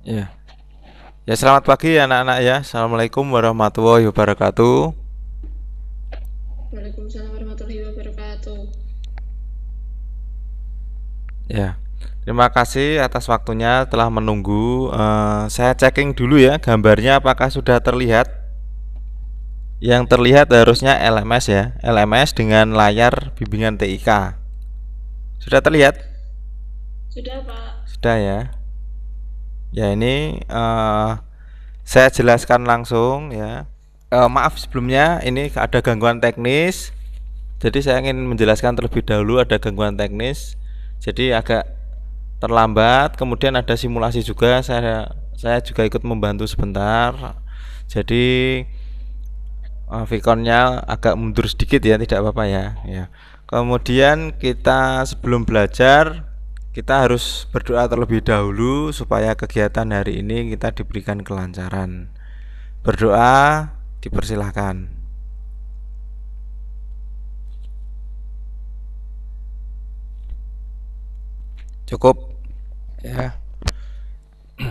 Ya. Ya, selamat pagi anak-anak ya. Assalamualaikum warahmatullahi wabarakatuh. Waalaikumsalam warahmatullahi wabarakatuh. Ya. Terima kasih atas waktunya telah menunggu. Saya checking dulu ya gambarnya apakah sudah terlihat. Yang terlihat harusnya LMS ya. LMS dengan layar bimbingan TIK. Sudah terlihat? Sudah, Pak. Sudah ya. Ya, ini saya jelaskan langsung ya. Maaf sebelumnya ini ada gangguan teknis. Jadi saya ingin menjelaskan terlebih dahulu ada gangguan teknis. Jadi agak terlambat. Kemudian ada simulasi juga. Saya juga ikut membantu sebentar. Jadi Vkonnya agak mundur sedikit ya, tidak apa-apa ya. Ya. Kemudian kita sebelum belajar kita harus berdoa terlebih dahulu supaya kegiatan hari ini kita diberikan kelancaran. Berdoa dipersilahkan. Cukup ya.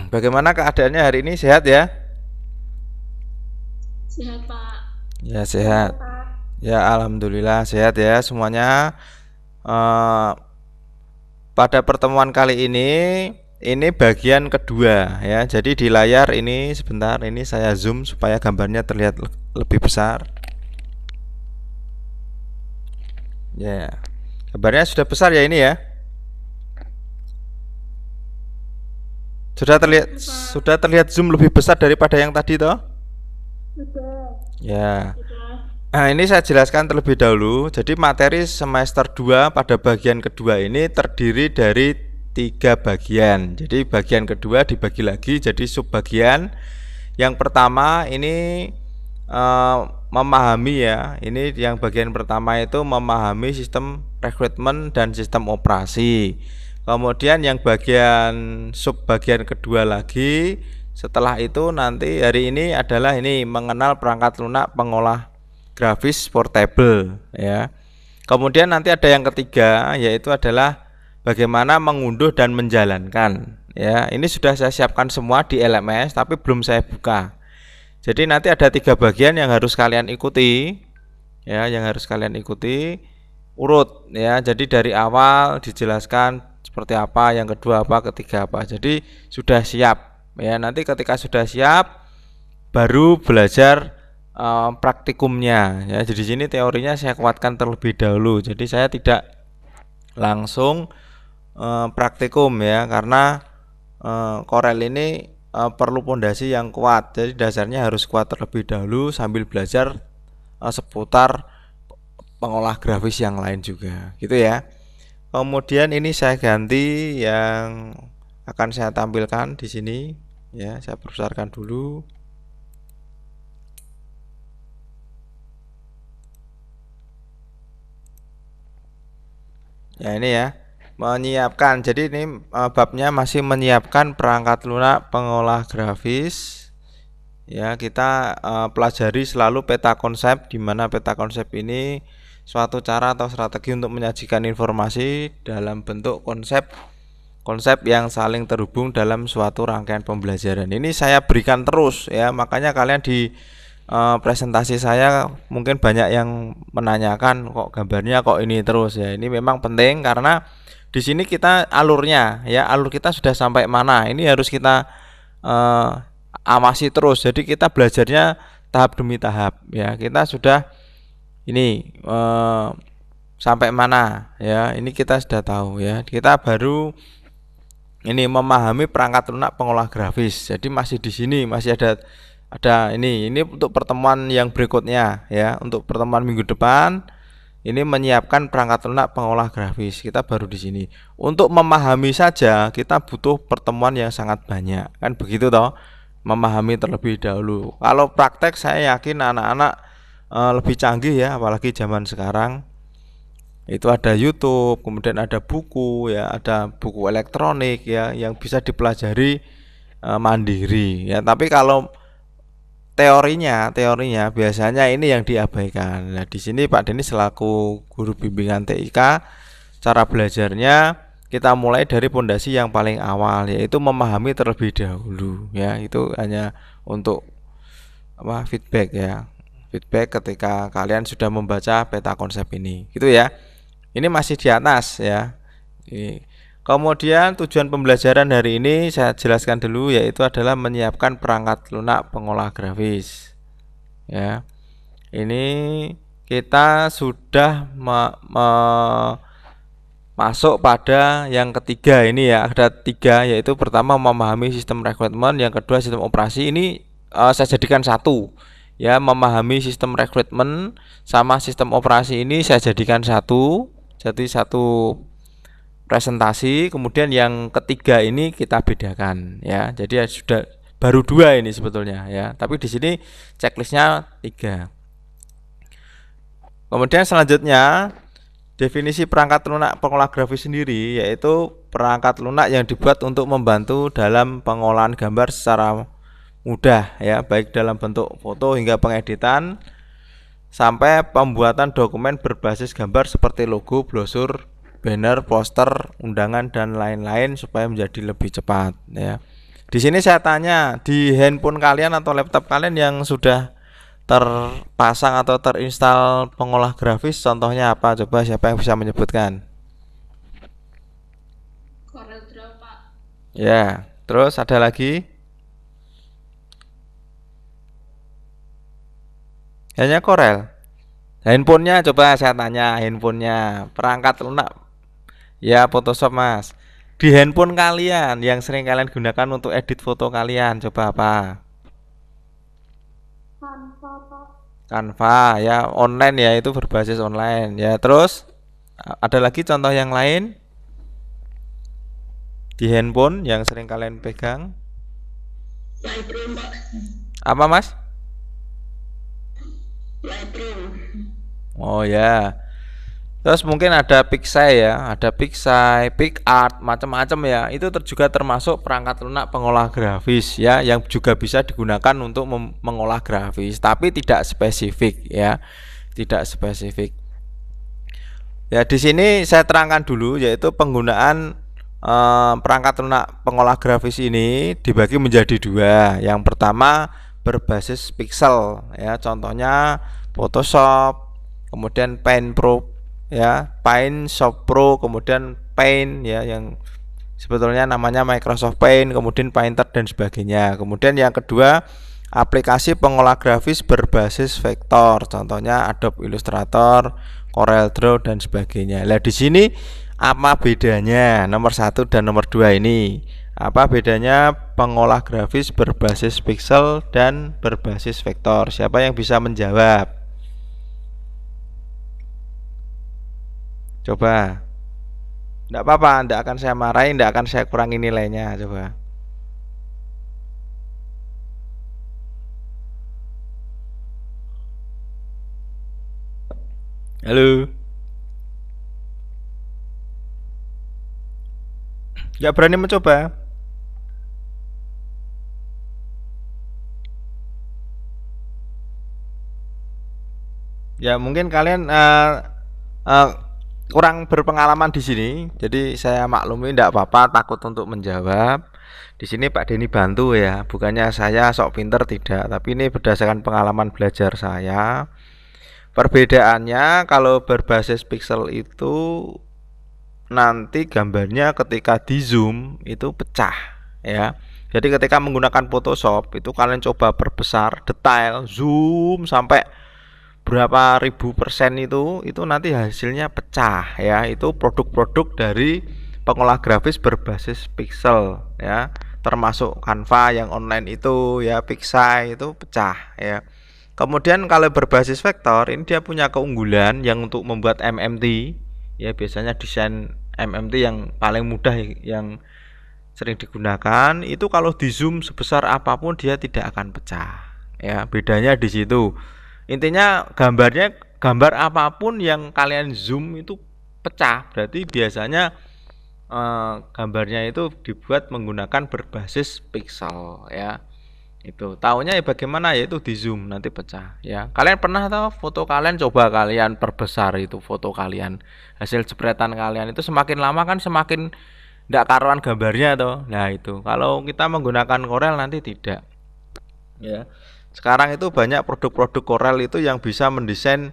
Bagaimana keadaannya hari ini, sehat ya? Sehat, Pak. Ya, sehat. Ya, alhamdulillah sehat ya semuanya. Eh, Pada pertemuan kali ini bagian kedua ya. Jadi di layar ini sebentar ini saya zoom supaya gambarnya terlihat lebih besar. Ya. Gambarnya sudah besar ya ini ya. Sudah terlihat zoom lebih besar daripada yang tadi toh? Sudah. Ya. Sudah. Nah, ini saya jelaskan terlebih dahulu. Jadi materi semester 2 pada bagian kedua ini terdiri dari 3 bagian. Jadi bagian kedua dibagi lagi jadi subbagian. Yang pertama ini memahami ya. Ini yang bagian pertama itu memahami sistem rekrutmen dan sistem operasi. Kemudian yang bagian subbagian kedua lagi setelah itu nanti hari ini adalah ini mengenal perangkat lunak pengolah grafis portable ya. Kemudian nanti ada yang ketiga yaitu adalah bagaimana mengunduh dan menjalankan ya. Ini sudah saya siapkan semua di LMS tapi belum saya buka. Jadi nanti ada 3 bagian yang harus kalian ikuti ya, yang harus kalian ikuti urut ya. Jadi dari awal dijelaskan seperti apa, yang kedua apa, ketiga apa. Jadi sudah siap ya. Nanti ketika sudah siap baru belajar praktikumnya ya. Jadi di sini teorinya saya kuatkan terlebih dahulu. Jadi saya tidak langsung praktikum ya karena Corel ini perlu pondasi yang kuat. Jadi dasarnya harus kuat terlebih dahulu sambil belajar seputar pengolah grafis yang lain juga. Gitu ya. Kemudian ini saya ganti yang akan saya tampilkan di sini ya. Saya besarkan dulu. Ya ini ya, menyiapkan. Jadi ini babnya masih menyiapkan perangkat lunak pengolah grafis. Ya, kita pelajari selalu peta konsep, di mana peta konsep ini suatu cara atau strategi untuk menyajikan informasi dalam bentuk konsep yang saling terhubung dalam suatu rangkaian pembelajaran. Ini saya berikan terus ya, makanya kalian di presentasi saya mungkin banyak yang menanyakan kok gambarnya kok ini terus ya. Ini memang penting karena di sini kita alurnya ya, alur kita sudah sampai mana. Ini harus kita amasi terus. Jadi kita belajarnya tahap demi tahap ya. Kita sudah ini sampai mana ya. Ini kita sudah tahu ya. Kita baru ini memahami perangkat lunak pengolah grafis. Jadi masih di sini masih ada ini untuk pertemuan yang berikutnya ya. Untuk pertemuan minggu depan ini menyiapkan perangkat lunak pengolah grafis. Kita baru di sini. Untuk memahami saja kita butuh pertemuan yang sangat banyak. Kan begitu toh? Memahami terlebih dahulu. Kalau praktek saya yakin anak-anak lebih canggih ya, apalagi zaman sekarang. Itu ada YouTube, kemudian ada buku ya, ada buku elektronik ya yang bisa dipelajari mandiri ya. Tapi kalau teorinya biasanya ini yang diabaikan. Nah, di sini Pak Denny selaku guru bimbingan TIK, cara belajarnya kita mulai dari pondasi yang paling awal, yaitu memahami terlebih dahulu ya. Itu hanya untuk feedback ya. Feedback ketika kalian sudah membaca peta konsep ini. Gitu ya. Ini masih di atas ya. Kemudian tujuan pembelajaran hari ini saya jelaskan dulu, yaitu adalah menyiapkan perangkat lunak pengolah grafis. Ya. Ini kita sudah masuk pada yang ketiga ini ya. Ada 3, yaitu pertama memahami sistem rekrutmen, yang kedua sistem operasi. Ini saya jadikan satu ya. Memahami sistem rekrutmen sama sistem operasi ini saya jadikan satu, jadi satu presentasi. Kemudian yang ketiga ini kita bedakan ya. Jadi sudah baru 2 ini sebetulnya ya, tapi di sini checklistnya 3. Kemudian selanjutnya definisi perangkat lunak pengolah grafis sendiri, yaitu perangkat lunak yang dibuat untuk membantu dalam pengolahan gambar secara mudah ya, baik dalam bentuk foto hingga pengeditan sampai pembuatan dokumen berbasis gambar seperti logo, brosur, banner, poster, undangan dan lain-lain supaya menjadi lebih cepat ya. Di sini saya tanya, di handphone kalian atau laptop kalian yang sudah terpasang atau terinstall pengolah grafis, contohnya apa? Coba siapa yang bisa menyebutkan? CorelDRAW, Pak. Ya, terus ada lagi? Hanya Corel. Handphonenya coba saya tanya, handphonenya perangkat lunak ya Photoshop Mas. Di handphone kalian yang sering kalian gunakan untuk edit foto kalian, coba apa? Canva, Pak. Canva ya, online ya, itu berbasis online ya. Terus ada lagi contoh yang lain di handphone yang sering kalian pegang? Lightroom, Pak. Apa Mas? Lightroom. Oh ya. Terus mungkin ada Pixai ya, ada Pixai, PicArt, macam-macam ya. Itu juga termasuk perangkat lunak pengolah grafis ya, yang juga bisa digunakan untuk mengolah grafis, tapi tidak spesifik ya, tidak spesifik. Ya, di sini saya terangkan dulu, yaitu penggunaan perangkat lunak pengolah grafis ini dibagi menjadi 2. Yang pertama berbasis pixel ya, contohnya Photoshop, kemudian Paint Pro ya, Paint Shop Pro, kemudian Paint ya, yang sebetulnya namanya Microsoft Paint, kemudian Painter dan sebagainya. Kemudian yang kedua, aplikasi pengolah grafis berbasis vektor, contohnya Adobe Illustrator, CorelDRAW dan sebagainya. Nah, di sini apa bedanya nomor 1 dan nomor 2 ini? Apa bedanya pengolah grafis berbasis pixel dan berbasis vektor? Siapa yang bisa menjawab? Coba. Tidak apa-apa, tidak akan saya marahin, tidak akan saya kurangi nilainya. Coba. Halo. Nggak berani mencoba? Ya mungkin kalian kurang berpengalaman di sini, jadi saya maklumi, tidak apa-apa takut untuk menjawab. Di sini Pak Denny bantu ya, bukannya saya sok pinter, tidak, tapi ini berdasarkan pengalaman belajar saya. Perbedaannya kalau berbasis pixel itu nanti gambarnya ketika di zoom itu pecah ya. Jadi ketika menggunakan Photoshop itu kalian coba perbesar detail, zoom sampai berapa ribu persen itu nanti hasilnya pecah ya. Itu produk-produk dari pengolah grafis berbasis pixel ya, termasuk Canva yang online itu ya, Pixai itu pecah ya. Kemudian kalau berbasis vektor ini dia punya keunggulan yang untuk membuat MMT ya, biasanya desain MMT yang paling mudah yang sering digunakan itu, kalau di zoom sebesar apapun dia tidak akan pecah ya. Bedanya di situ. Intinya gambar apapun yang kalian zoom itu pecah, berarti biasanya gambarnya itu dibuat menggunakan berbasis pixel ya. Itu taunya ya bagaimana, ya itu di zoom nanti pecah ya. Kalian pernah tahu foto kalian, coba kalian perbesar itu foto kalian, hasil jepretan kalian itu semakin lama kan semakin tidak karuan gambarnya toh. Nah itu kalau kita menggunakan Corel nanti tidak ya. Sekarang itu banyak produk-produk Corel itu yang bisa mendesain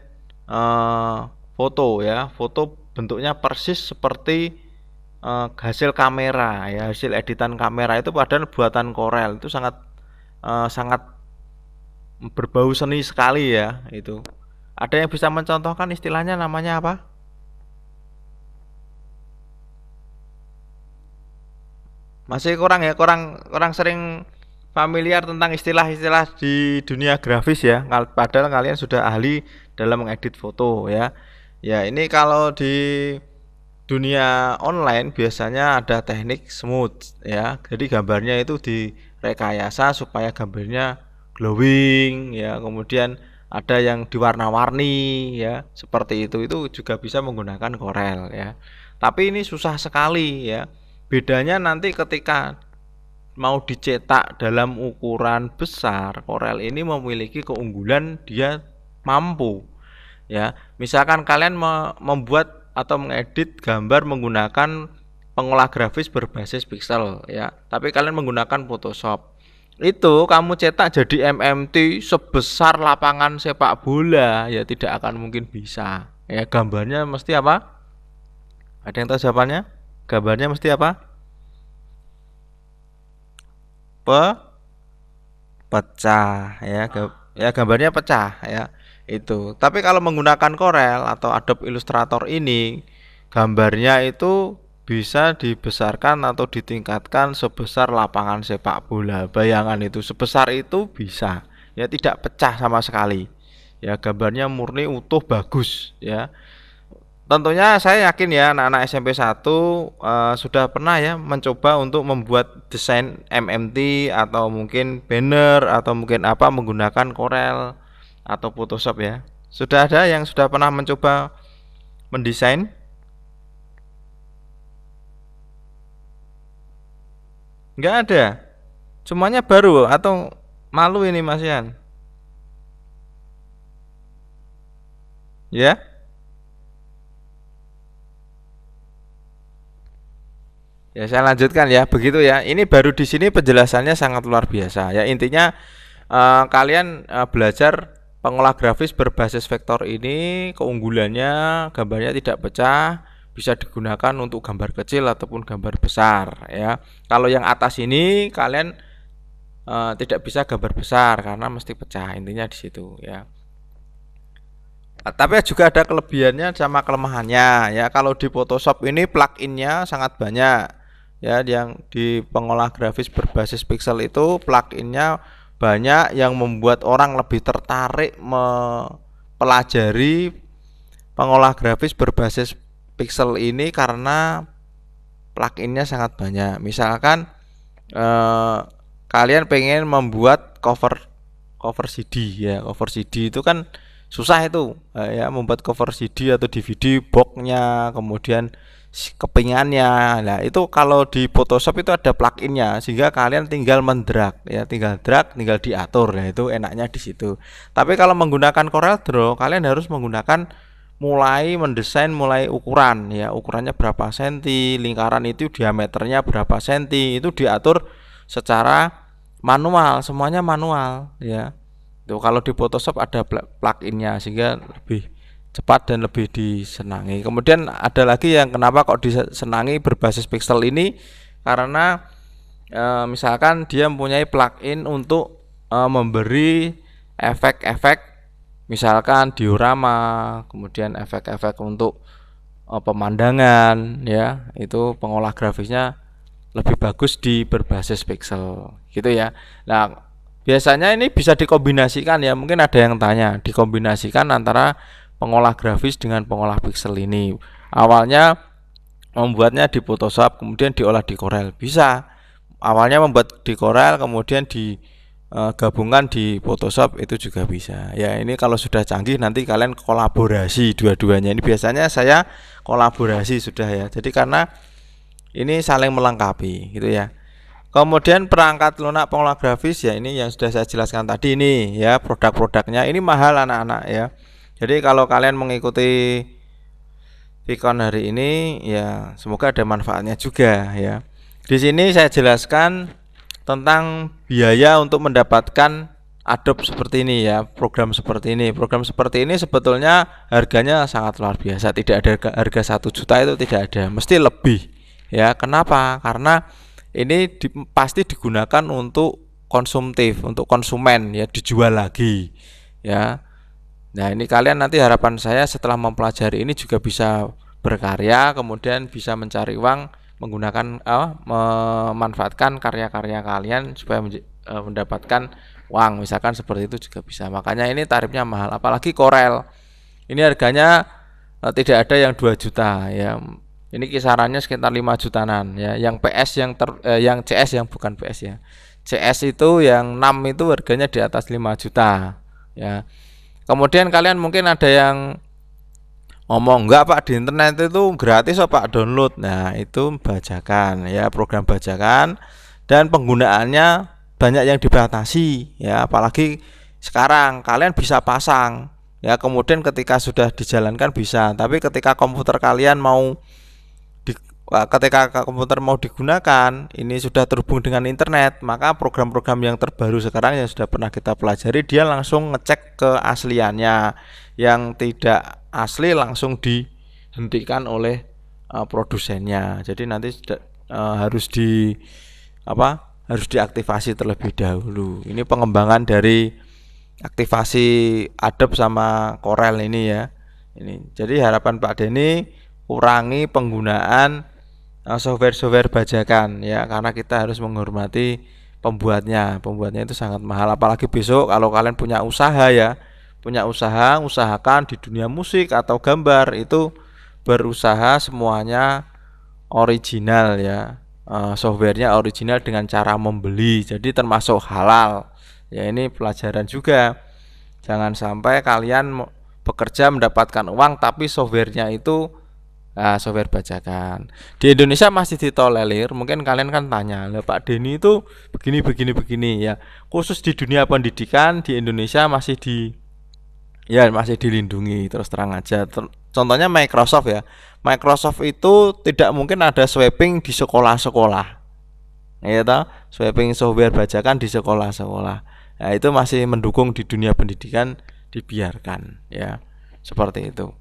foto ya, foto bentuknya persis seperti hasil kamera ya, hasil editan kamera itu padahal buatan Corel. Itu sangat berbau seni sekali ya itu. Ada yang bisa mencontohkan istilahnya namanya apa? Masih kurang ya, kurang sering familiar tentang istilah-istilah di dunia grafis ya. Padahal kalian sudah ahli dalam mengedit foto ya. Ya, ini kalau di dunia online biasanya ada teknik smooth ya. Jadi gambarnya itu direkayasa supaya gambarnya glowing ya. Kemudian ada yang diwarna-warni ya. Seperti itu juga bisa menggunakan Corel ya. Tapi ini susah sekali ya. Bedanya nanti ketika mau dicetak dalam ukuran besar, Corel ini memiliki keunggulan dia mampu ya. Misalkan kalian membuat atau mengedit gambar menggunakan pengolah grafis berbasis pixel ya, tapi kalian menggunakan Photoshop, itu kamu cetak jadi MMT sebesar lapangan sepak bola ya tidak akan mungkin bisa ya. Gambarnya mesti apa? Ada yang tahu jawabannya? Gambarnya mesti apa? Pecah ya, gambarnya pecah ya itu. Tapi kalau menggunakan Corel atau Adobe Illustrator ini, gambarnya itu bisa dibesarkan atau ditingkatkan sebesar lapangan sepak bola. Bayangan itu sebesar itu bisa ya, tidak pecah sama sekali ya, gambarnya murni utuh bagus ya. Tentunya saya yakin ya anak-anak SMP 1 sudah pernah ya mencoba untuk membuat desain MMT atau mungkin banner atau mungkin apa menggunakan Corel atau Photoshop ya. Sudah ada yang sudah pernah mencoba mendesain? Enggak ada. Semuanya baru atau malu ini Mas Yan? Ya? Ya, saya lanjutkan ya. Begitu ya. Ini baru di sini penjelasannya sangat luar biasa ya. Intinya kalian belajar pengolah grafis berbasis vektor ini, keunggulannya gambarnya tidak pecah, bisa digunakan untuk gambar kecil ataupun gambar besar ya. Kalau yang atas ini kalian tidak bisa gambar besar karena mesti pecah. Intinya di situ ya. Tapi juga ada kelebihannya sama kelemahannya ya. Kalau di Photoshop ini pluginnya sangat banyak ya, yang di pengolah grafis berbasis pixel itu pluginnya banyak yang membuat orang lebih tertarik mempelajari pengolah grafis berbasis pixel ini karena pluginnya sangat banyak. Misalkan kalian pengen membuat cover CD ya, cover CD itu kan susah itu ya, membuat cover CD atau DVD boxnya, kemudian kepingannya. Nah itu kalau di Photoshop itu ada pluginnya sehingga kalian tinggal mendrag ya, tinggal diatur. Nah itu enaknya di situ. Tapi kalau menggunakan Corel Draw kalian harus menggunakan mendesain mulai ukuran ya, ukurannya berapa senti, lingkaran itu diameternya berapa senti, itu diatur secara manual, semuanya manual ya. Tuh kalau di Photoshop ada pluginnya sehingga lebih cepat dan lebih disenangi. Kemudian ada lagi yang kenapa kok disenangi berbasis pixel ini, karena misalkan dia mempunyai plugin untuk memberi efek-efek, misalkan diorama, kemudian efek-efek untuk pemandangan ya, itu pengolah grafisnya lebih bagus di berbasis pixel gitu ya. Nah biasanya ini bisa dikombinasikan ya, mungkin ada yang tanya dikombinasikan antara pengolah grafis dengan pengolah pixel ini. Awalnya membuatnya di Photoshop kemudian diolah di Corel, bisa. Awalnya membuat di Corel kemudian digabungkan di Photoshop, itu juga bisa ya. Ini kalau sudah canggih nanti kalian kolaborasi dua-duanya. Ini biasanya saya kolaborasi sudah ya, jadi karena ini saling melengkapi gitu ya. Kemudian perangkat lunak pengolah grafis ya ini yang sudah saya jelaskan tadi ini ya, produk-produknya ini mahal anak-anak ya. Jadi kalau kalian mengikuti Vicon hari ini ya semoga ada manfaatnya juga ya. Di sini saya jelaskan tentang biaya untuk mendapatkan Adobe seperti ini ya, program seperti ini. Program seperti ini sebetulnya harganya sangat luar biasa, tidak ada harga 1 juta itu tidak ada, mesti lebih ya. Kenapa? Karena ini pasti digunakan untuk konsumtif, untuk konsumen ya, dijual lagi ya. Nah ini kalian nanti harapan saya setelah mempelajari ini juga bisa berkarya, kemudian bisa mencari uang menggunakan memanfaatkan karya-karya kalian supaya mendapatkan uang, misalkan seperti itu juga bisa. Makanya ini tarifnya mahal, apalagi Corel ini harganya tidak ada yang 2 juta ya. Ini kisarannya sekitar 5 jutaan ya. Yang PS yang CS yang bukan PS ya. CS itu yang 6 itu harganya di atas 5 juta ya. Kemudian kalian mungkin ada yang ngomong enggak Pak, di internet itu gratis kok Pak download. Nah itu bajakan ya, program bajakan, dan penggunaannya banyak yang dibatasi ya. Apalagi sekarang kalian bisa pasang ya, kemudian ketika sudah dijalankan bisa, tapi ketika komputer kalian ketika komputer mau digunakan ini sudah terhubung dengan internet, maka program-program yang terbaru sekarang yang sudah pernah kita pelajari dia langsung ngecek keasliannya, yang tidak asli langsung dihentikan oleh produsennya. Jadi nanti harus harus diaktifasi terlebih dahulu. Ini pengembangan dari aktivasi Adobe sama Corel ini ya. Ini jadi harapan Pak Denny kurangi penggunaan software-software bajakan ya, karena kita harus menghormati pembuatnya itu sangat mahal. Apalagi besok kalau kalian punya usaha ya, usahakan di dunia musik atau gambar itu berusaha semuanya original ya, softwarenya original dengan cara membeli, jadi termasuk halal ya. Ini pelajaran juga, jangan sampai kalian bekerja mendapatkan uang tapi softwarenya itu software bajakan. Di Indonesia masih ditolerir. Mungkin kalian kan tanya, "Lah Pak Denny itu begini ya." Khusus di dunia pendidikan di Indonesia masih dilindungi, terus terang aja. Contohnya Microsoft ya. Microsoft itu tidak mungkin ada sweeping di sekolah-sekolah. Ya toh, sweeping software bajakan di sekolah-sekolah. Nah, itu masih mendukung di dunia pendidikan, dibiarkan ya. Seperti itu.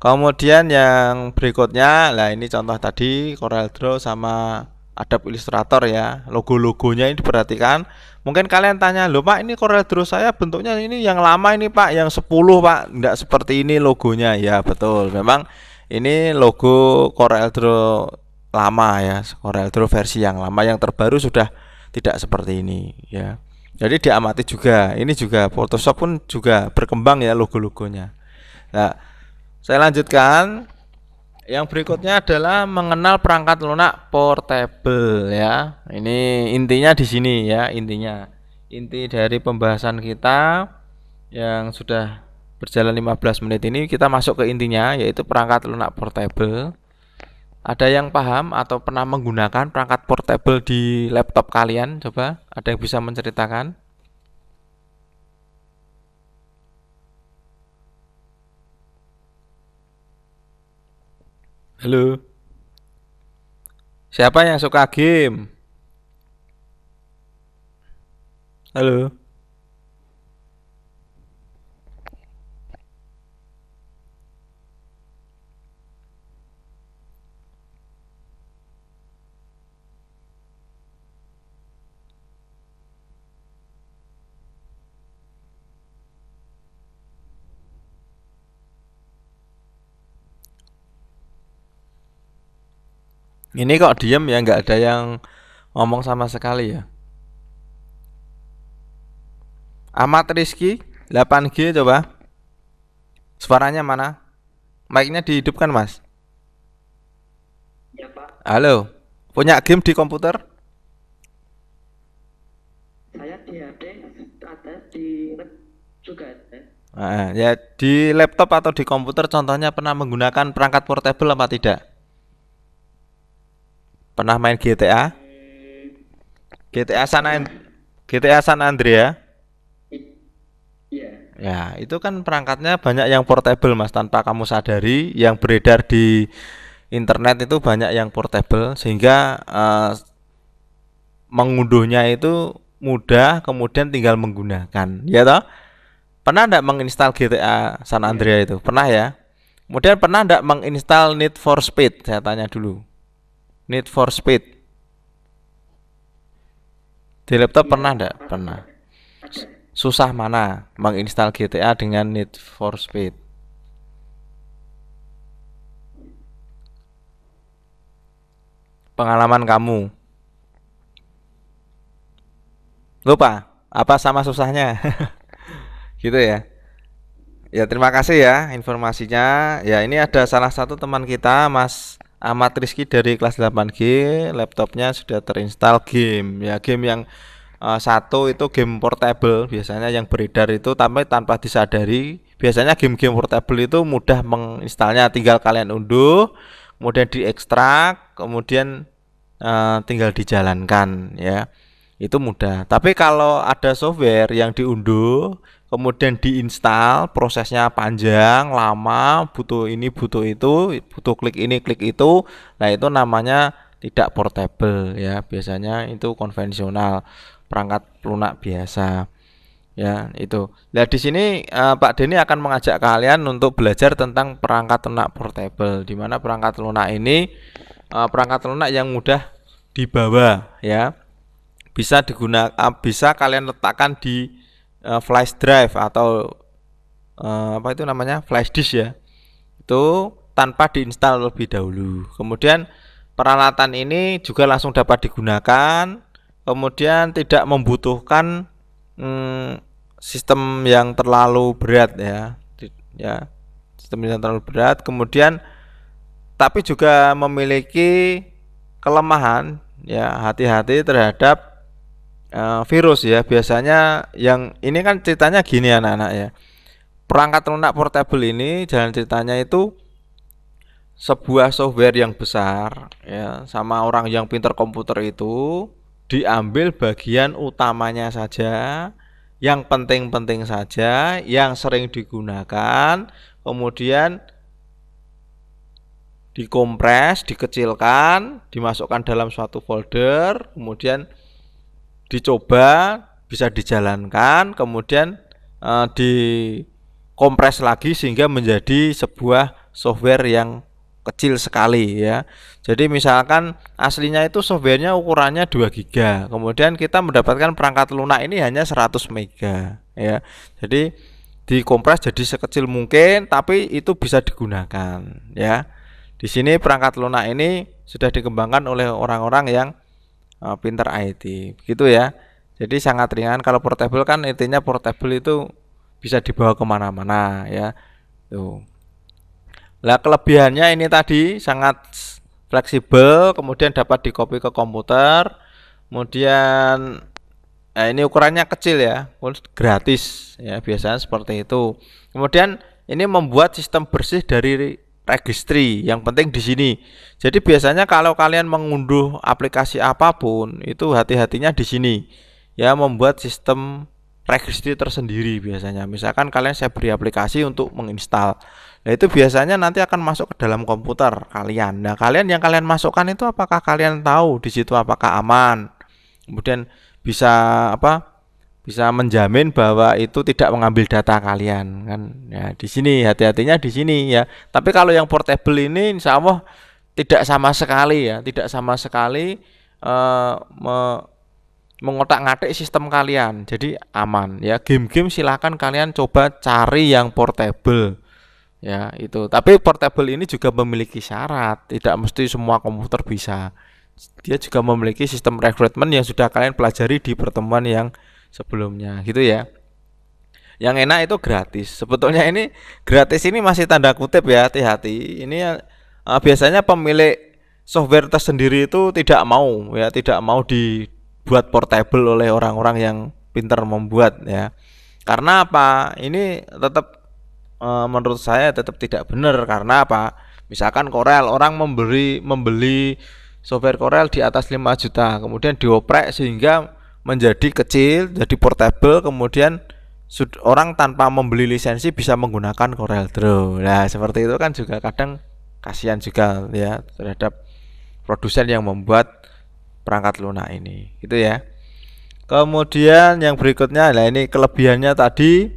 Kemudian yang berikutnya, nah ini contoh tadi CorelDRAW sama Adobe Illustrator ya. Logo-logonya ini diperhatikan. Mungkin kalian tanya, "Loh Pak, ini CorelDRAW saya bentuknya ini yang lama ini Pak, yang 10 Pak, enggak seperti ini logonya." Ya betul, memang ini logo CorelDRAW lama ya, CorelDRAW versi yang lama. Yang terbaru sudah tidak seperti ini ya. Jadi diamati juga. Ini juga Photoshop pun juga berkembang ya logo-logonya. Nah, saya lanjutkan. Yang berikutnya adalah mengenal perangkat lunak portable ya. Ini intinya di sini ya, inti dari pembahasan kita yang sudah berjalan 15 menit ini, kita masuk ke intinya, yaitu perangkat lunak portable. Ada yang paham atau pernah menggunakan perangkat portable di laptop kalian? Coba ada yang bisa menceritakan? Halo, siapa yang suka game? Halo. Ini kok diem ya, nggak ada yang ngomong sama sekali ya. Ahmad Rizky 8G coba. Suaranya mana? Mic-nya dihidupkan Mas. Ya Pak, Halo. Punya game di komputer? saya di HP ada, di web juga ada. Ya di laptop atau di komputer contohnya pernah menggunakan perangkat portable apa tidak? Pernah main GTA? GTA GTA San Andreas. Iya. Ya, itu kan perangkatnya banyak yang portable, Mas, tanpa kamu sadari, yang beredar di internet itu banyak yang portable sehingga mengunduhnya itu mudah, kemudian tinggal menggunakan. Ya toh? Pernah enggak menginstal GTA San Iya. Andreas itu? Pernah ya? Kemudian pernah enggak menginstal Need for Speed? Saya tanya dulu. Need for Speed di laptop Iya. pernah enggak? Pernah. Ada. Ada. Susah mana menginstal GTA dengan Need for Speed? Pengalaman kamu? Lupa? Apa sama susahnya? Gitu ya. Ya, terima kasih ya informasinya. Ya, ini ada salah satu teman kita, Mas Ahmad Rizky dari kelas 8G, laptopnya sudah terinstall game. Ya, game yang satu itu game portable, biasanya yang beredar itu tapi tanpa disadari. Biasanya game-game portable itu mudah menginstalnya, tinggal kalian unduh, kemudian diekstrak, kemudian tinggal dijalankan ya. Itu mudah. Tapi kalau ada software yang diunduh, kemudian diinstal, prosesnya panjang, lama, butuh ini, butuh itu, butuh klik ini, klik itu. Nah, itu namanya tidak portable ya. Biasanya itu konvensional, perangkat lunak biasa. Ya, itu. Nah, di sini Pak Denny akan mengajak kalian untuk belajar tentang perangkat lunak portable, di mana perangkat lunak ini perangkat lunak yang mudah dibawa ya, bisa digunakan, bisa kalian letakkan di flash drive atau apa itu namanya, flash disk ya, itu tanpa diinstal lebih dahulu. Kemudian peralatan ini juga langsung dapat digunakan, kemudian tidak membutuhkan sistem yang terlalu berat ya, sistem yang terlalu berat. Kemudian tapi juga memiliki kelemahan ya, hati-hati terhadap virus ya. Biasanya yang ini kan ceritanya gini anak-anak ya, perangkat lunak portable ini jalan ceritanya itu sebuah software yang besar ya, sama orang yang pintar komputer itu diambil bagian utamanya saja, yang penting-penting saja, yang sering digunakan, kemudian dikompres, dikecilkan, dimasukkan dalam suatu folder, kemudian dicoba, bisa dijalankan, kemudian dikompres lagi sehingga menjadi sebuah software yang kecil sekali ya. Jadi misalkan aslinya itu softwarenya ukurannya 2 GB, kemudian kita mendapatkan perangkat lunak ini hanya 100 MB ya. Jadi dikompres jadi sekecil mungkin, tapi itu bisa digunakan ya. Di sini perangkat lunak ini sudah dikembangkan oleh orang-orang yang pintar IT, begitu ya. Jadi sangat ringan. Kalau portable kan intinya portable itu bisa dibawa kemana-mana ya. Tuh. Lah kelebihannya ini tadi sangat fleksibel, kemudian dapat dikopi ke komputer, kemudian ini ukurannya kecil ya, gratis ya, biasanya seperti itu. Kemudian ini membuat sistem bersih dari registry, yang penting di sini. Jadi biasanya kalau kalian mengunduh aplikasi apapun itu hati-hatinya di sini ya, membuat sistem registry tersendiri biasanya. Misalkan kalian saya beri aplikasi untuk menginstal, nah itu biasanya nanti akan masuk ke dalam komputer kalian. Nah, kalian yang kalian masukkan itu apakah kalian tahu di situ apakah aman? Kemudian bisa apa? Bisa menjamin bahwa itu tidak mengambil data kalian kan ya. Di sini hati-hatinya di sini ya. Tapi kalau yang portable ini insya Allah tidak sama sekali ya, tidak sama sekali mengotak-ngatik sistem kalian, jadi aman ya. Game-game silahkan kalian coba cari yang portable ya itu. Tapi portable ini juga memiliki syarat, tidak mesti semua komputer bisa. Dia juga memiliki sistem rekrutmen yang sudah kalian pelajari di pertemuan yang sebelumnya gitu ya. Yang enak itu gratis. Sebetulnya ini gratis ini masih tanda kutip ya, hati-hati. Ini biasanya pemilik software tersendiri itu tidak mau ya, tidak mau dibuat portable oleh orang-orang yang pintar membuat ya. Karena apa? Ini tetap menurut saya tetap tidak benar. Karena apa? Misalkan Corel, orang membeli software Corel di atas 5 juta, kemudian dioprek sehingga menjadi kecil, jadi portable, kemudian orang tanpa membeli lisensi bisa menggunakan Corel Draw. Nah, seperti itu kan juga kadang kasihan juga ya terhadap produsen yang membuat perangkat lunak ini, gitu ya. Kemudian yang berikutnya, nah ini kelebihannya tadi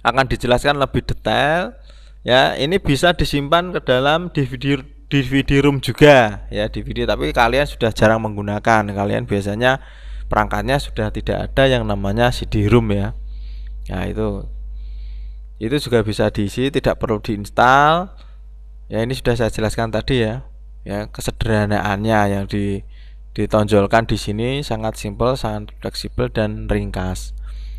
akan dijelaskan lebih detail ya. Ini bisa disimpan ke dalam DVD room juga ya, DVD, tapi kalian sudah jarang menggunakan. Kalian biasanya perangkatnya sudah tidak ada yang namanya CD room ya. Nah, itu juga bisa diisi, tidak perlu diinstal. Ya, ini sudah saya jelaskan tadi ya. Ya, kesederhanaannya yang ditonjolkan di sini sangat simpel, sangat fleksibel dan ringkas.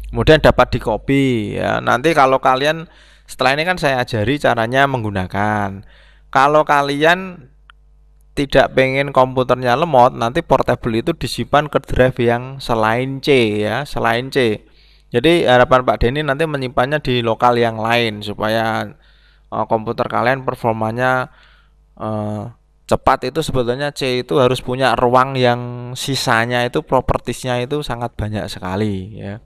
Kemudian dapat di copy ya. Nanti kalau kalian, setelah ini kan saya ajari caranya menggunakan. Kalau kalian tidak pengen komputernya lemot, nanti portable itu disimpan ke drive yang selain C ya, selain C. Jadi harapan Pak Denny nanti menyimpannya di lokal yang lain supaya komputer kalian performanya cepat. Itu sebetulnya C itu harus punya ruang yang sisanya itu propertiesnya itu sangat banyak sekali ya.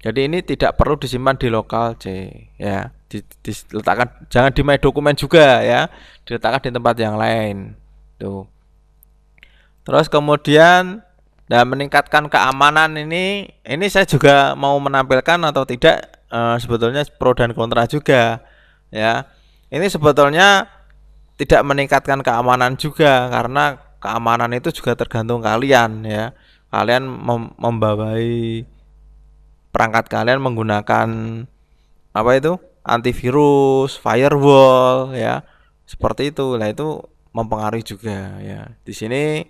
Jadi ini tidak perlu disimpan di lokal C ya, diletakkan, jangan di My Dokumen juga ya, diletakkan di tempat yang lain tuh. Terus kemudian meningkatkan keamanan ini saya juga mau menampilkan atau tidak, sebetulnya pro dan kontra juga ya. Ini sebetulnya tidak meningkatkan keamanan juga, karena keamanan itu juga tergantung kalian ya. Kalian membawai perangkat kalian menggunakan apa itu, antivirus, firewall ya, seperti itu. Nah, itu mempengaruhi juga ya. Di sini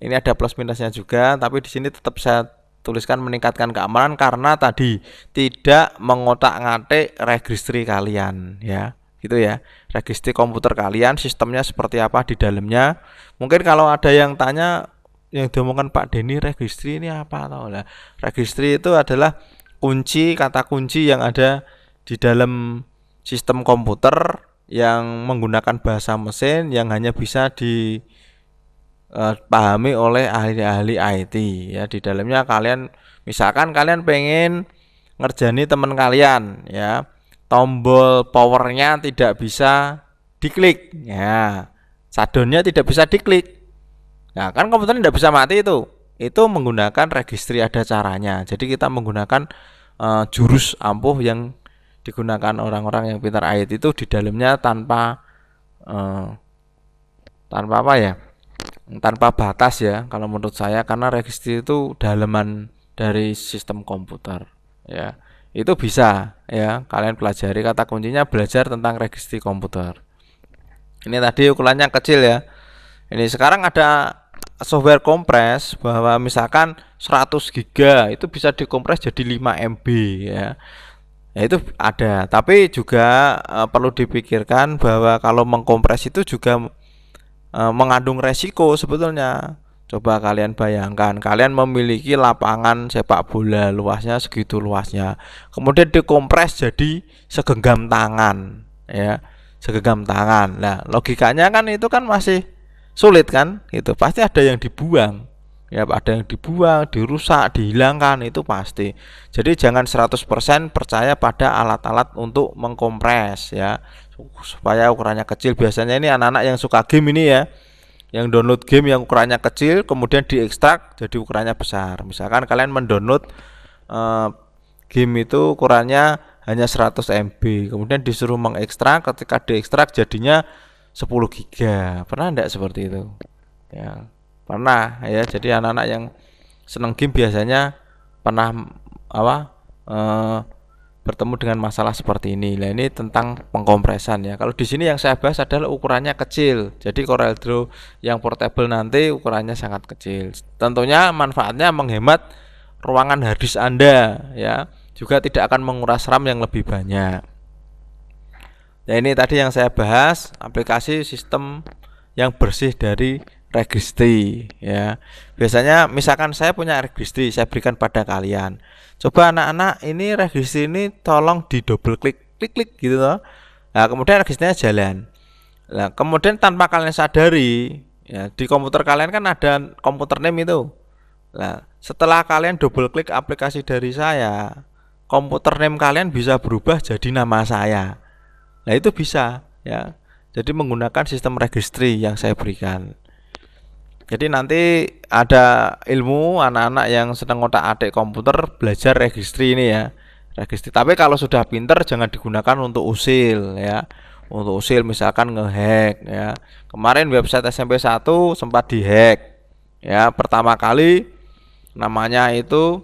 ini ada plus minusnya juga, tapi di sini tetap saya tuliskan meningkatkan keamanan karena tadi tidak mengotak-ngatik registry kalian ya. Gitu ya. Registry komputer kalian sistemnya seperti apa di dalamnya. Mungkin kalau ada yang tanya, yang diomongkan Pak Denny, registry ini apa atau lah. Registry itu adalah kunci, kata kunci yang ada di dalam sistem komputer yang menggunakan bahasa mesin yang hanya bisa dipahami oleh ahli-ahli IT ya. Di dalamnya kalian, misalkan kalian pengen ngerjani teman kalian ya, tombol powernya tidak bisa diklik ya, shutdownnya tidak bisa diklik. Nah, kan komputernya tidak bisa mati itu menggunakan registry, ada caranya. Jadi kita menggunakan jurus ampuh yang digunakan orang-orang yang pintar IT itu di dalamnya tanpa apa ya, tanpa batas ya kalau menurut saya, karena registry itu dalaman dari sistem komputer ya. Itu bisa ya, kalian pelajari kata kuncinya, belajar tentang registry komputer. Ini tadi ukurannya kecil ya. Ini sekarang ada software kompres bahwa misalkan 100 GB itu bisa dikompres jadi 5 MB ya. Ya, itu ada, tapi juga perlu dipikirkan bahwa kalau mengkompres itu juga mengandung resiko sebetulnya. Coba kalian bayangkan, kalian memiliki lapangan sepak bola luasnya segitu luasnya, kemudian dikompres jadi segenggam tangan ya, segenggam tangan. Nah, logikanya kan itu kan masih sulit kan, itu pasti ada yang dibuang ya, ada yang dibuang, dirusak, dihilangkan, itu pasti. Jadi jangan 100% percaya pada alat-alat untuk mengkompres ya, supaya ukurannya kecil. Biasanya ini anak-anak yang suka game ini ya, yang download game yang ukurannya kecil kemudian diekstrak jadi ukurannya besar. Misalkan kalian mendownload game itu ukurannya hanya 100 MB, kemudian disuruh mengekstrak, ketika diekstrak jadinya 10 GB. Pernah enggak seperti itu? Ya, pernah ya. Jadi anak-anak yang seneng game biasanya pernah bertemu dengan masalah seperti ini. Nah, ini tentang pengkompresan ya. Kalau di sini yang saya bahas adalah ukurannya kecil. Jadi Corel Draw yang portable nanti ukurannya sangat kecil. Tentunya manfaatnya menghemat ruangan harddisk Anda ya. Juga tidak akan menguras RAM yang lebih banyak. Nah, ini tadi yang saya bahas, aplikasi sistem yang bersih dari registry ya. Biasanya misalkan saya punya registry, saya berikan pada kalian. Coba anak-anak, ini registry ini tolong di double klik gitu loh. Nah, kemudian registernya jalan. Nah, kemudian tanpa kalian sadari, Ya, di komputer kalian kan ada komputer name itu. Nah, setelah kalian double klik aplikasi dari saya, komputer name kalian bisa berubah jadi nama saya. Nah, itu bisa ya. Jadi menggunakan sistem registry yang saya berikan. Jadi nanti ada ilmu anak-anak yang sedang ngotak-atik komputer belajar registry ini ya. Registry. Tapi kalau sudah pinter jangan digunakan untuk usil ya. Untuk usil misalkan ngehack ya. Kemarin website SMP 1 sempat dihack. Ya, pertama kali namanya itu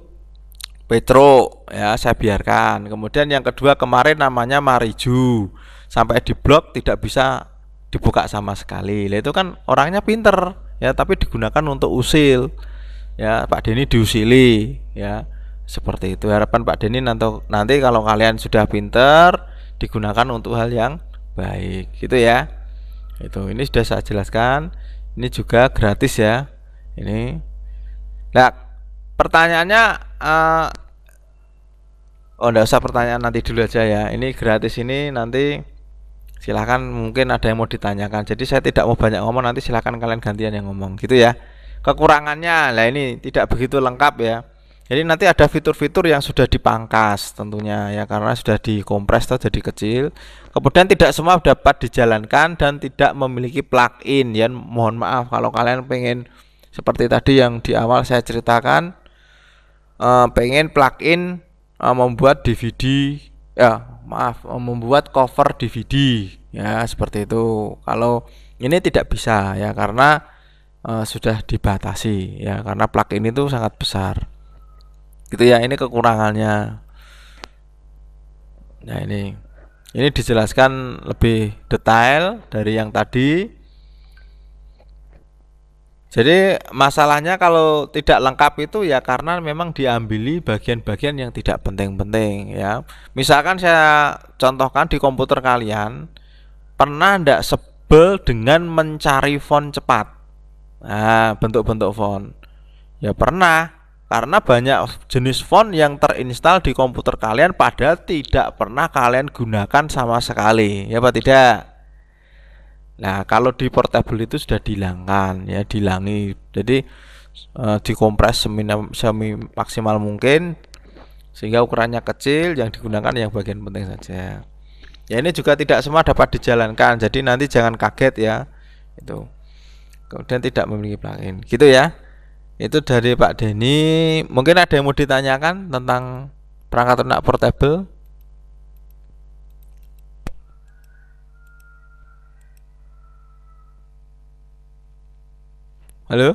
Petro ya, saya biarkan. Kemudian yang kedua kemarin namanya Mariju. Sampai diblok tidak bisa dibuka sama sekali. Itu kan orangnya pinter ya, tapi digunakan untuk usil ya. Pak Denny diusili ya, seperti itu. Harapan Pak Denny nanti kalau kalian sudah pinter digunakan untuk hal yang baik gitu ya. Itu ini sudah saya jelaskan. Ini juga gratis ya ini. Nah, pertanyaannya enggak usah pertanyaan, nanti dulu aja ya. Ini gratis, ini nanti silahkan, mungkin ada yang mau ditanyakan. Jadi saya tidak mau banyak ngomong, nanti silahkan kalian gantian yang ngomong gitu ya. Kekurangannya lah ini tidak begitu lengkap ya. Jadi nanti ada fitur-fitur yang sudah dipangkas tentunya ya, karena sudah dikompres atau jadi kecil. Kemudian tidak semua dapat dijalankan dan tidak memiliki plugin ya. Mohon maaf kalau kalian pengen seperti tadi yang di awal saya ceritakan, pengen plugin membuat DVD ya, membuat cover DVD ya, seperti itu. Kalau ini tidak bisa ya, karena sudah dibatasi ya, karena plugin itu sangat besar gitu ya. Ini kekurangannya. Nah, ini dijelaskan lebih detail dari yang tadi. Jadi masalahnya kalau tidak lengkap itu ya karena memang diambili bagian-bagian yang tidak penting-penting ya. Misalkan saya contohkan di komputer kalian, pernah ndak sebel dengan mencari font cepat? Nah, bentuk-bentuk font. Ya pernah, karena banyak jenis font yang terinstal di komputer kalian padahal tidak pernah kalian gunakan sama sekali. Ya apa tidak? Nah, kalau di portable itu sudah dihilangkan ya, dihilangi. Jadi dikompres semi maksimal mungkin sehingga ukurannya kecil, yang digunakan yang bagian penting saja. Ya, ini juga tidak semua dapat dijalankan. Jadi nanti jangan kaget ya. Itu. Kemudian tidak memiliki plugin. Gitu ya. Itu dari Pak Denny. Mungkin ada yang mau ditanyakan tentang perangkat lunak portable? Halo?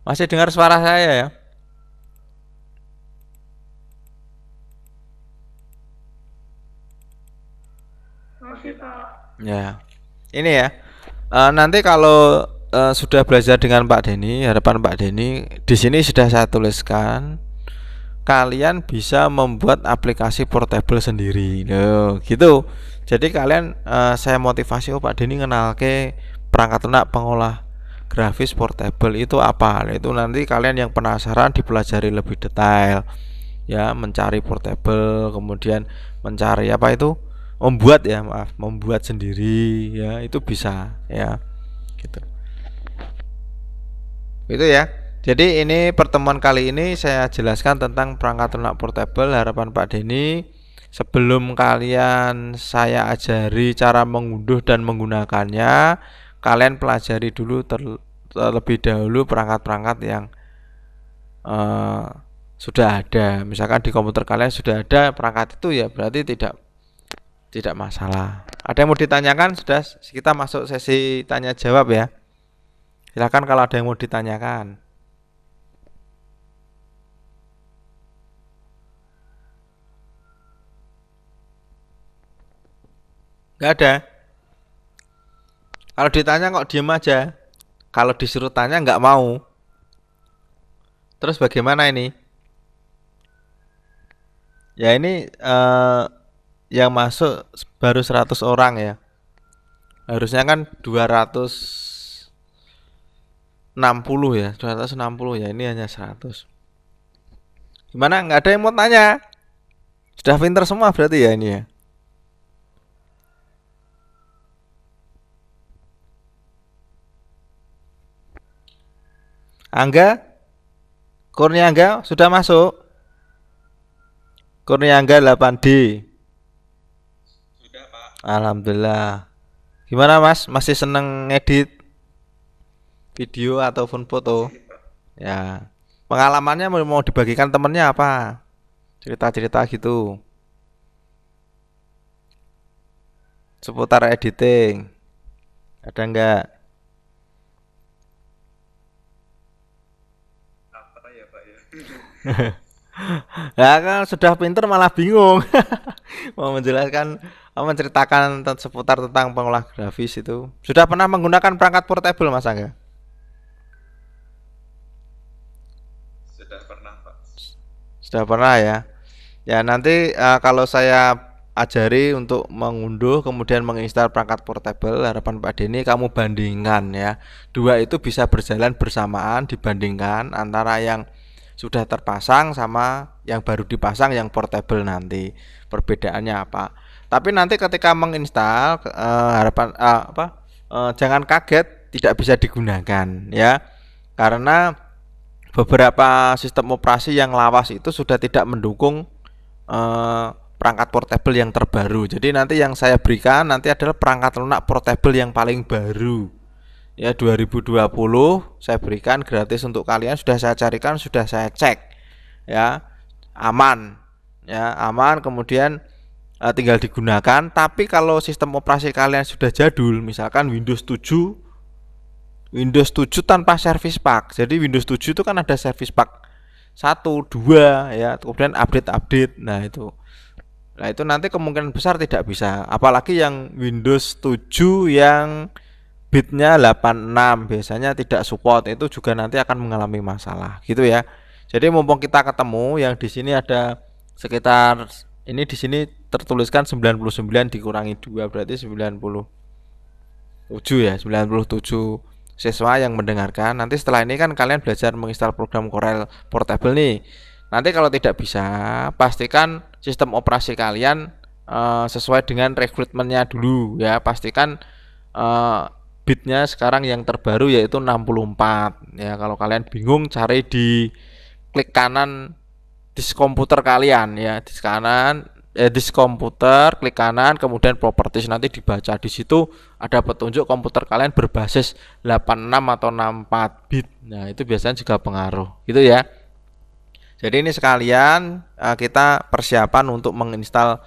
Masih dengar suara saya ya? Masih, Pak. Ya. Ini ya. Nanti kalau sudah belajar dengan Pak Denny, harapan Pak Denny di sini sudah saya tuliskan, kalian bisa membuat aplikasi portable sendiri. Loh, gitu. Jadi kalian saya motivasi, Pak Denny kenal ke perangkat lunak pengolah grafis portable itu apa? Itu nanti kalian yang penasaran dipelajari lebih detail ya, mencari portable, kemudian mencari apa itu, membuat sendiri ya, itu bisa ya, gitu. Itu ya. Jadi ini pertemuan kali ini saya jelaskan tentang perangkat lunak portable. Harapan Pak Denny, sebelum kalian saya ajari cara mengunduh dan menggunakannya, kalian pelajari dulu terlebih dahulu perangkat-perangkat yang sudah ada. Misalkan di komputer kalian sudah ada perangkat itu ya, berarti tidak masalah. Ada yang mau ditanyakan? Sudah, kita masuk sesi tanya jawab ya. Silakan kalau ada yang mau ditanyakan. Nggak ada. Kalau ditanya kok diem aja. Kalau disuruh tanya nggak mau. Terus bagaimana ini? Ya ini yang masuk baru 100 orang ya. Harusnya kan 260 ya, 260 ya, ini hanya 100. Gimana? Nggak ada yang mau tanya? Sudah pinter semua berarti ya ini ya. Angga, Kurniangga sudah masuk. Kurniangga 8D. Sudah, Pak. Alhamdulillah. Gimana Mas? Masih seneng ngedit video ataupun foto? Ya. Pengalamannya mau dibagikan temennya apa? Cerita-cerita gitu. Seputar editing. Ada enggak? Apa ya, Pak ya? Ya kan sudah pinter malah bingung. Mau menjelaskan, mau menceritakan seputar tentang pengolah grafis itu. Sudah pernah menggunakan perangkat portable Mas Angga? Sudah pernah, Pak. Sudah pernah ya. Ya nanti kalau saya ajari untuk mengunduh kemudian menginstal perangkat portable, harapan Pak Denny kamu bandingkan ya. Dua itu bisa berjalan bersamaan, dibandingkan antara yang sudah terpasang sama yang baru dipasang yang portable nanti. Perbedaannya apa? Tapi nanti ketika menginstal jangan kaget tidak bisa digunakan ya. Karena beberapa sistem operasi yang lawas itu sudah tidak mendukung perangkat portable yang terbaru. Jadi nanti yang saya berikan nanti adalah perangkat lunak portable yang paling baru. Ya 2020 saya berikan gratis untuk kalian, sudah saya carikan, sudah saya cek. Ya, aman. Ya, aman kemudian tinggal digunakan. Tapi kalau sistem operasi kalian sudah jadul, misalkan Windows 7 tanpa service pack. Jadi Windows 7 itu kan ada service pack 1, 2 ya, kemudian update. Nah, itu nanti kemungkinan besar tidak bisa. Apalagi yang Windows 7 yang bitnya 86 biasanya tidak support, itu juga nanti akan mengalami masalah gitu ya. Jadi mumpung kita ketemu yang di sini ada sekitar ini, di sini tertuliskan 99 dikurangi 2 berarti 97 ya, 97 siswa yang mendengarkan. Nanti setelah ini kan kalian belajar menginstal program Corel Portable nih. Nanti kalau tidak bisa, pastikan sistem operasi kalian sesuai dengan rekrutmennya dulu ya. Pastikan bitnya sekarang yang terbaru yaitu 64 ya. Kalau kalian bingung cari di klik kanan disk komputer kalian ya, disk kanan disk komputer, klik kanan kemudian properties, nanti dibaca di situ ada petunjuk komputer kalian berbasis 86 atau 64 bit. Nah, itu biasanya juga pengaruh gitu ya. Jadi ini sekalian kita persiapan untuk menginstal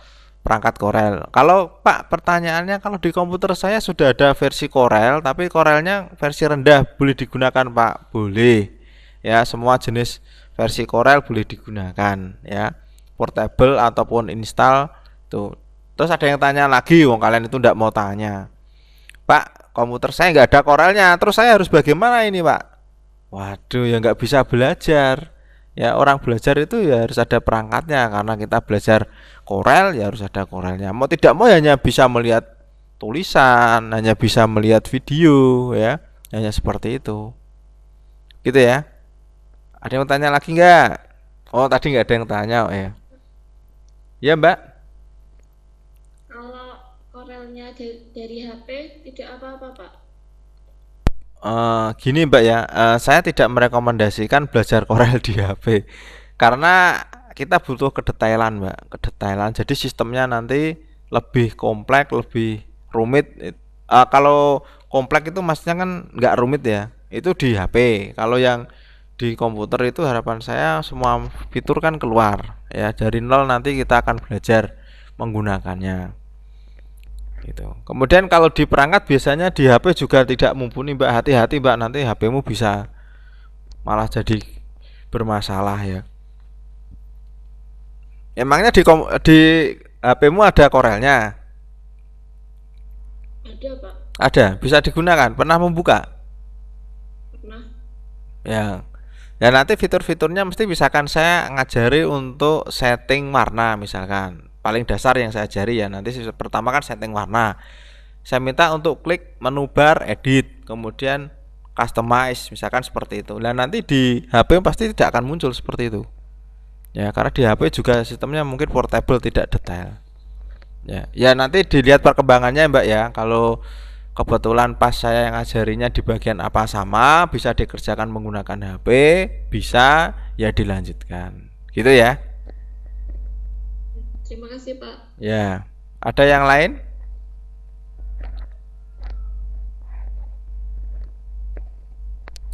perangkat Corel. Kalau Pak, pertanyaannya kalau di komputer saya sudah ada versi Corel, tapi Corelnya versi rendah, boleh digunakan Pak? Boleh. Ya, semua jenis versi Corel boleh digunakan ya. Portable ataupun install tuh. Terus ada yang tanya lagi, wong kalian itu enggak mau tanya. Pak, komputer saya nggak ada Corelnya, terus saya harus bagaimana ini Pak? Waduh, ya nggak bisa belajar. Ya, orang belajar itu ya harus ada perangkatnya, karena kita belajar Corel ya harus ada Corelnya. Mau tidak mau ya hanya bisa melihat tulisan, hanya bisa melihat video ya, hanya seperti itu. Gitu ya. Ada yang tanya lagi nggak? Oh, tadi nggak ada yang tanya oh, ya. Ya Mbak. Kalau Corelnya dari HP tidak apa-apa, Pak. Gini Mbak ya, saya tidak merekomendasikan belajar Corel di HP karena kita butuh kedetailan Mbak, kedetailan. Jadi sistemnya nanti lebih kompleks, lebih rumit. Kalau kompleks itu maksudnya kan nggak rumit ya, itu di HP. Kalau yang di komputer itu harapan saya semua fitur kan keluar ya, dari nol nanti kita akan belajar menggunakannya. Gitu. Kemudian kalau di perangkat biasanya di HP juga tidak mumpuni Mbak, hati-hati Mbak, nanti HP-mu bisa malah jadi bermasalah ya. Emangnya di HP-mu ada Corelnya? Ada, Pak. Ada, bisa digunakan. Pernah membuka? Pernah. Ya. Ya nanti fitur-fiturnya mesti misalkan saya ngajari untuk setting warna misalkan. Paling dasar yang saya ajari ya, nanti pertama kan setting warna. Saya minta untuk klik menu bar edit, kemudian customize misalkan seperti itu. Nah, nanti di HP pasti tidak akan muncul seperti itu. Ya, karena di HP juga sistemnya mungkin portable, tidak detail. Ya, ya nanti dilihat perkembangannya Mbak ya. Kalau kebetulan pas saya yang ngajarinya di bagian apa sama, bisa dikerjakan menggunakan HP, bisa ya dilanjutkan. Gitu ya. Terima kasih, Pak. Ya. Ada yang lain?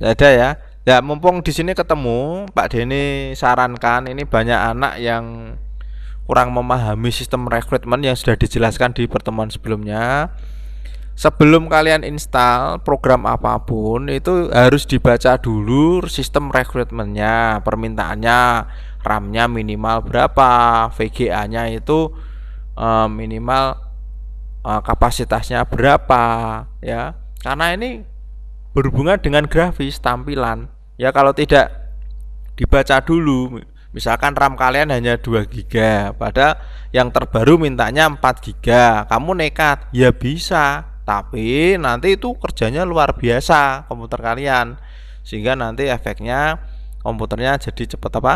Tidak ada ya. Ya, mumpung di sini ketemu, Pak Denny sarankan ini banyak anak yang kurang memahami sistem rekrutmen yang sudah dijelaskan di pertemuan sebelumnya. Sebelum kalian install program apapun itu harus dibaca dulu sistem rekrutmennya, permintaannya, RAM-nya minimal berapa, VGA-nya itu minimal kapasitasnya berapa ya. Karena ini berhubungan dengan grafis tampilan. Ya kalau tidak dibaca dulu, misalkan RAM kalian hanya 2 GB, padahal yang terbaru mintanya 4 GB. Kamu nekat, ya bisa, tapi nanti itu kerjanya luar biasa komputer kalian, sehingga nanti efeknya komputernya jadi cepat apa?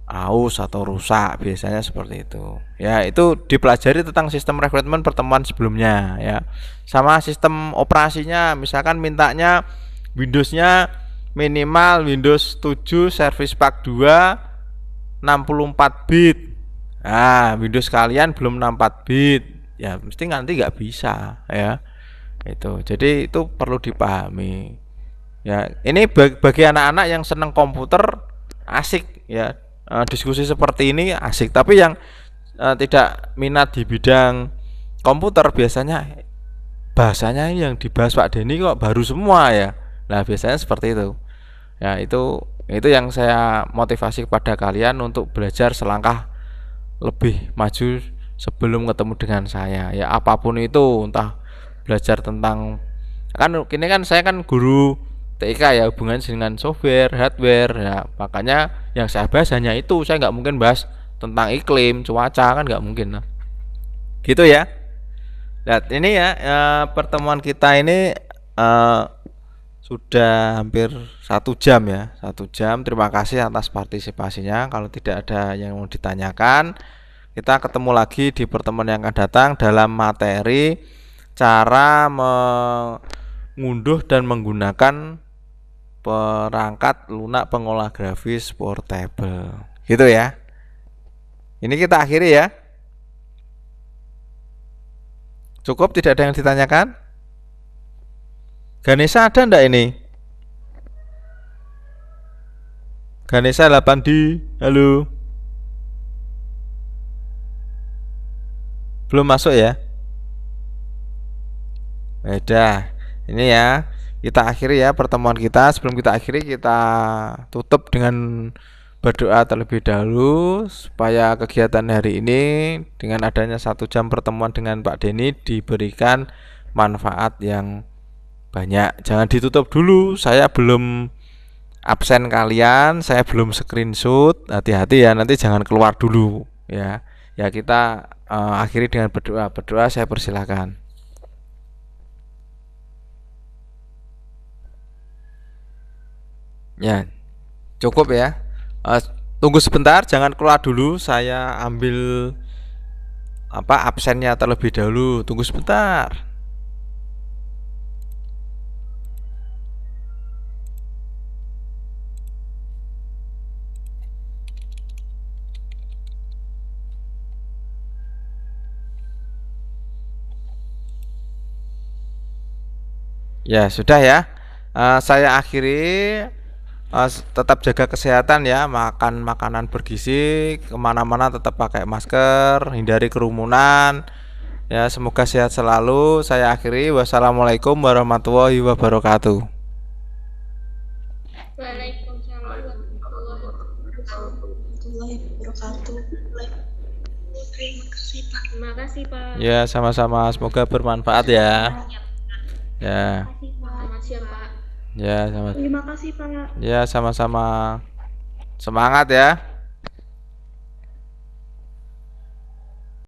Aus atau rusak, biasanya seperti itu. Ya, itu dipelajari tentang sistem rekrutmen pertemuan sebelumnya ya. Sama sistem operasinya, misalkan mintanya Windows-nya minimal Windows 7 Service Pack 2 64 bit. Nah, Windows kalian belum 64 bit. Ya, mesti nanti nggak bisa ya. Itu. Jadi itu perlu dipahami. Ya, ini bagi anak-anak yang senang komputer asik ya. Diskusi seperti ini asik, tapi yang tidak minat di bidang komputer biasanya bahasanya yang dibahas Pak Denny kok baru semua ya. Nah, biasanya seperti itu. Ya, itu yang saya motivasi kepada kalian untuk belajar selangkah lebih maju sebelum ketemu dengan saya. Ya, apapun itu, entah belajar tentang ini kan saya kan guru TIK ya, hubungan dengan software, hardware ya, makanya yang saya bahas hanya itu. Saya nggak mungkin bahas tentang iklim, cuaca, kan nggak mungkin. Nah, gitu ya. Lihat ini ya, pertemuan kita ini sudah hampir 1 jam ya, 1 jam. Terima kasih atas partisipasinya. Kalau tidak ada yang mau ditanyakan, kita ketemu lagi di pertemuan yang akan datang dalam materi cara mengunduh dan menggunakan perangkat lunak pengolah grafis portable. Gitu ya. Ini kita akhiri ya. Cukup, tidak ada yang ditanyakan? Ganesha ada enggak ini? Ganesha 8D. Halo. Belum masuk ya? Udah. Ini ya. Kita akhiri ya pertemuan kita. Sebelum kita akhiri, kita tutup dengan berdoa terlebih dahulu supaya kegiatan hari ini dengan adanya 1 jam pertemuan dengan Pak Denny diberikan manfaat yang banyak. Jangan ditutup dulu, saya belum absen kalian, saya belum screenshot. Hati-hati ya, nanti jangan keluar dulu ya. Ya, kita akhiri dengan berdoa. Berdoa saya persilahkan. Ya, cukup ya. Tunggu sebentar, jangan keluar dulu. Saya ambil absennya terlebih dahulu. Tunggu sebentar. Ya, sudah ya. Saya akhiri. Tetap jaga kesehatan ya, makan makanan bergizi, kemana-mana tetap pakai masker, hindari kerumunan ya. Semoga sehat selalu. Saya akhiri. Wassalamualaikum warahmatullahi wabarakatuh. Waalaikumsalam warahmatullahi wabarakatuh. Terima kasih, Pak. Ya, sama-sama. Semoga bermanfaat ya. Ya. Selamat siang, Pak. Ya, sama. Terima kasih, Pak. Ya, sama-sama. Semangat ya.